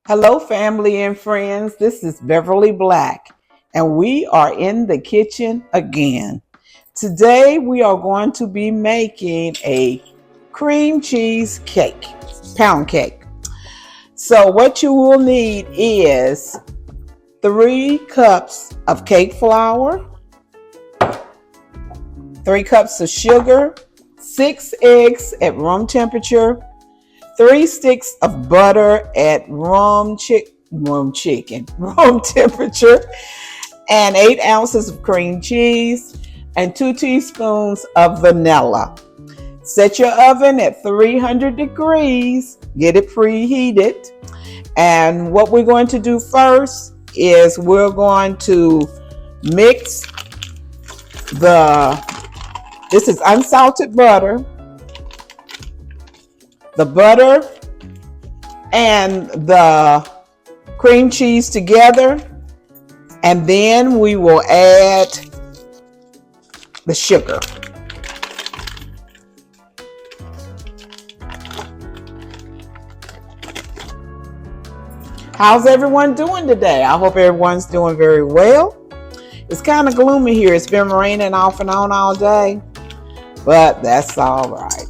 Hello, family and friends. This is Beverly Black, and we are in the kitchen again. Today, we are going to be making a cream cheese cake, pound cake. So, what you will need is 3 cups of cake flour, 3 cups of sugar, 6 eggs at room temperature, 3 sticks of butter at room temperature, and 8 ounces of cream cheese, and 2 teaspoons of vanilla. Set your oven at 300 degrees, get it preheated. And what we're going to do first is we're going to mix this is unsalted butter, the butter and the cream cheese together, and then we will add the sugar. How's everyone doing today? I hope everyone's doing very well. It's kind of gloomy here. It's been raining off and on all day, but that's all right.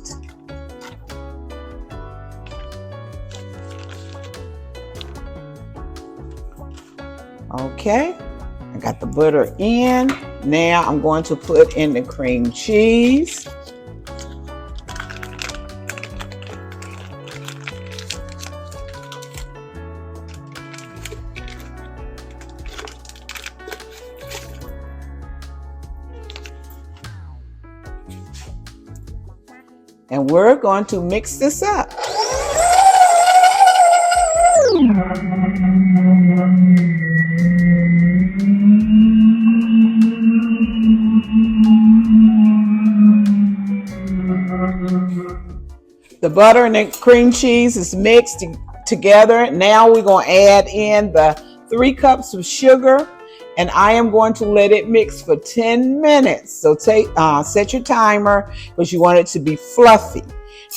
Okay, I got the butter in. Now I'm going to put in the cream cheese. And we're going to mix this up. The butter and the cream cheese is mixed together. Now we're going to add in the 3 cups of sugar, and I am going to let it mix for 10 minutes. So set your timer because you want it to be fluffy,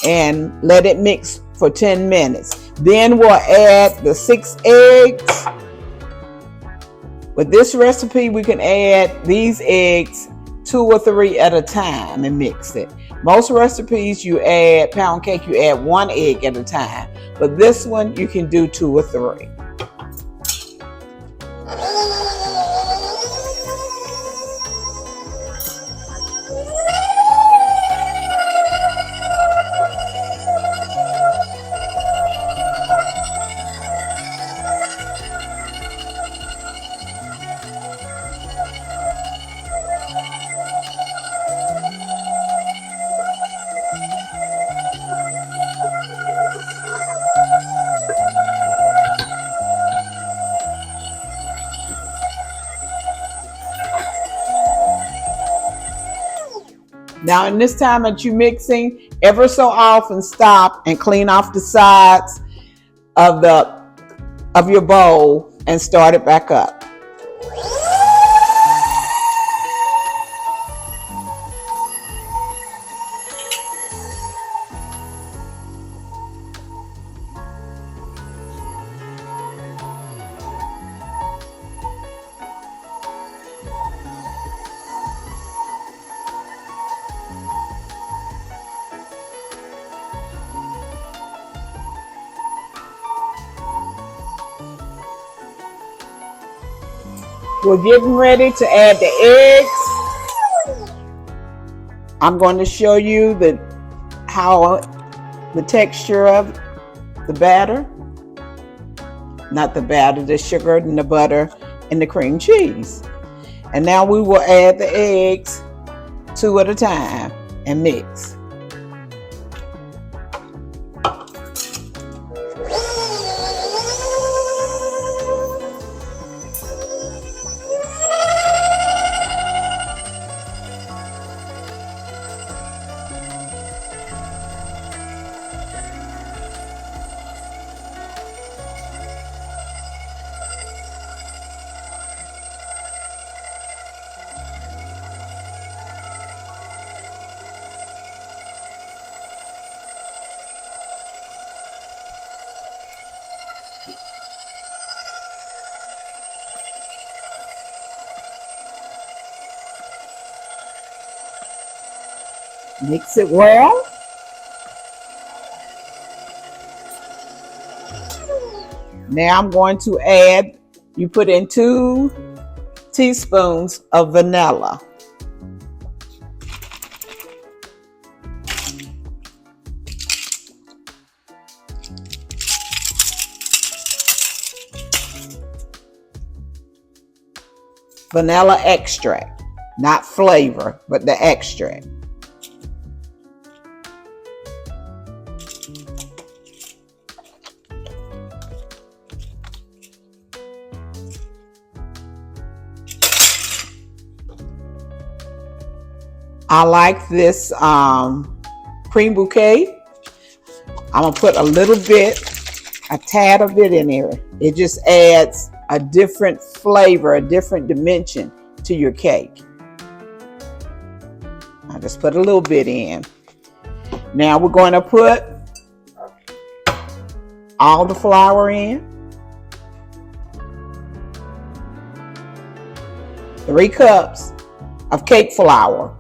and let it mix for 10 minutes. Then we'll add the 6 eggs. With this recipe, we can add these eggs 2 or 3 at a time and mix it. Most recipes you add pound cake, you add 1 egg at a time, but this one you can do 2 or 3. Now, in this time that you're mixing, ever so often stop and clean off the sides of your bowl and start it back up. We're getting ready to add the eggs. I'm going to show you the texture of the batter. Not the batter, the sugar and the butter and the cream cheese. And now we will add the eggs 2 at a time and mix. Mix it well. Now I'm going to add, you put in 2 teaspoons of vanilla. Vanilla extract, not flavor, but the extract. I like this cream bouquet. I'm gonna put a little bit, a tad of it in there. It just adds a different flavor, a different dimension to your cake. I just put a little bit in. Now we're going to put all the flour in. 3 cups of cake flour.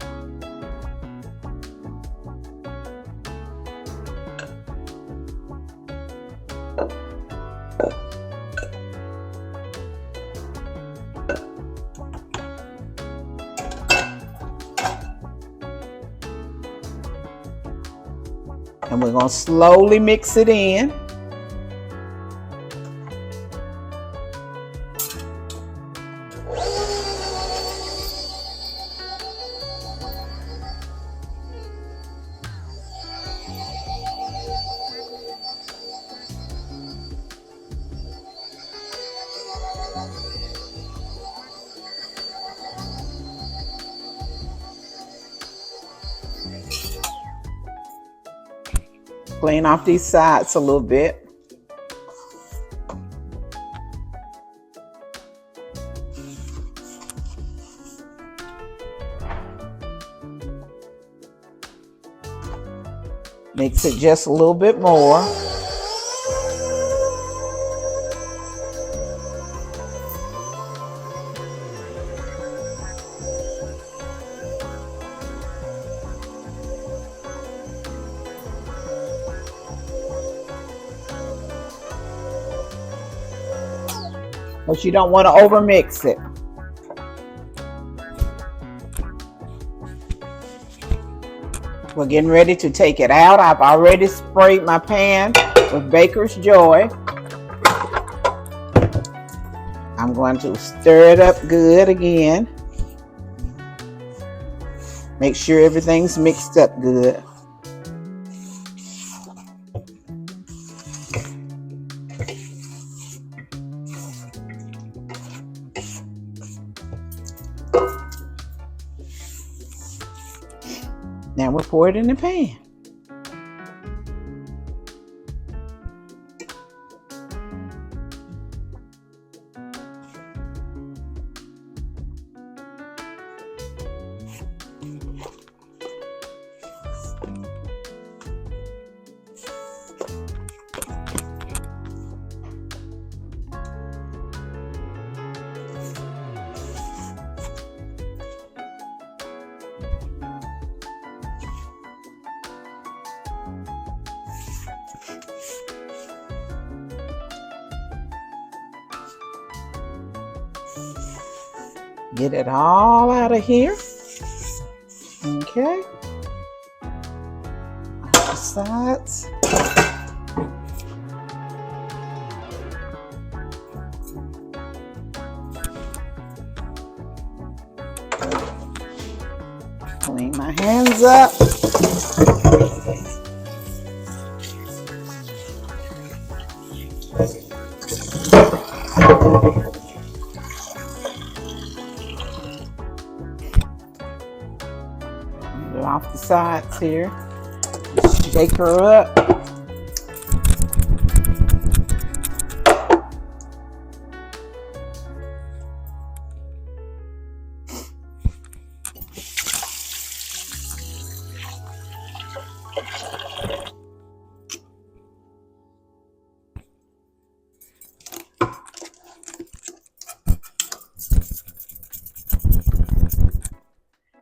And we're going to slowly mix it in. Clean off these sides a little bit. Mix it just a little bit more. But you don't want to overmix it. We're getting ready to take it out. I've already sprayed my pan with Baker's Joy. I'm going to stir it up good again. Make sure everything's mixed up good. Now we'll pour it in the pan. Get it all out of here. Okay. Off the sides. Clean my hands up. Off the sides here. Shake her up.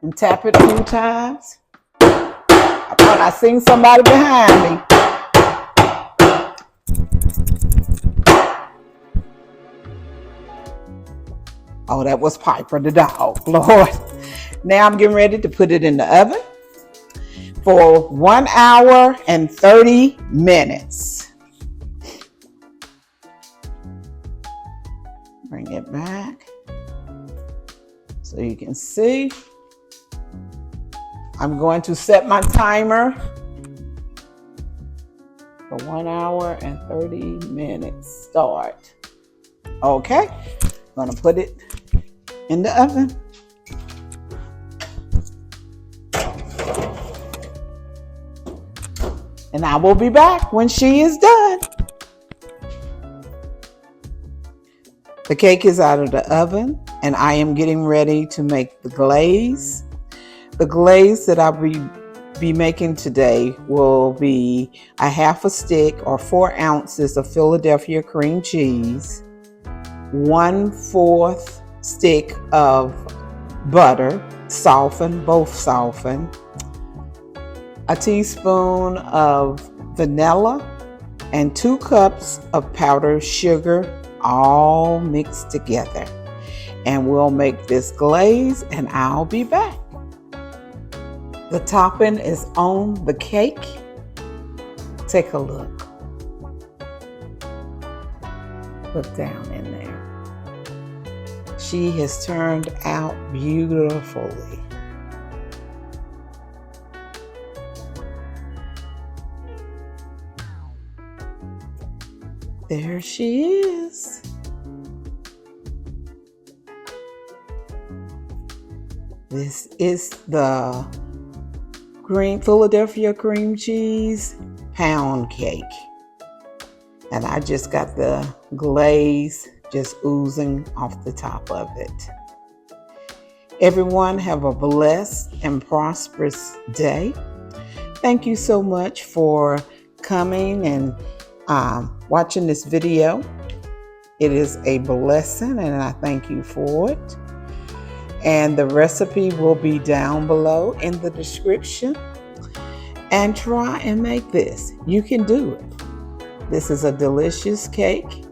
And tap it 2 times. on. I seen somebody behind me. Oh, that was Piper the dog, Lord. Now I'm getting ready to put it in the oven for 1 hour and 30 minutes. Bring it back so you can see. I'm going to set my timer for 1 hour and 30 minutes. Start. Okay, I'm going to put it in the oven. And I will be back when she is done. The cake is out of the oven and I am getting ready to make the glaze. The glaze that I'll be making today will be a half a stick or 4 ounces of Philadelphia cream cheese, 1/4 stick of butter, softened, both softened, a teaspoon of vanilla, and 2 cups of powdered sugar, all mixed together. And we'll make this glaze and I'll be back. The topping is on the cake. Take a look. Look down in there. She has turned out beautifully. There she is. This is the Philadelphia cream cheese pound cake. And I just got the glaze just oozing off the top of it. Everyone have a blessed and prosperous day. Thank you so much for coming and watching this video. It is a blessing and I thank you for it. And the recipe will be down below in the description. And try and make this. You can do it. This is a delicious cake.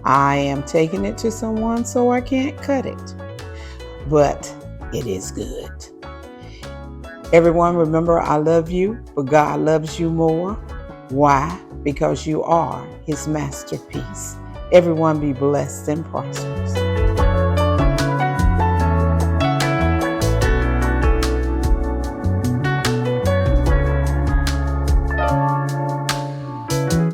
I am taking it to someone so I can't cut it. But it is good. Everyone, remember, I love you, but God loves you more. Why? Because you are His masterpiece. Everyone be blessed and prosperous.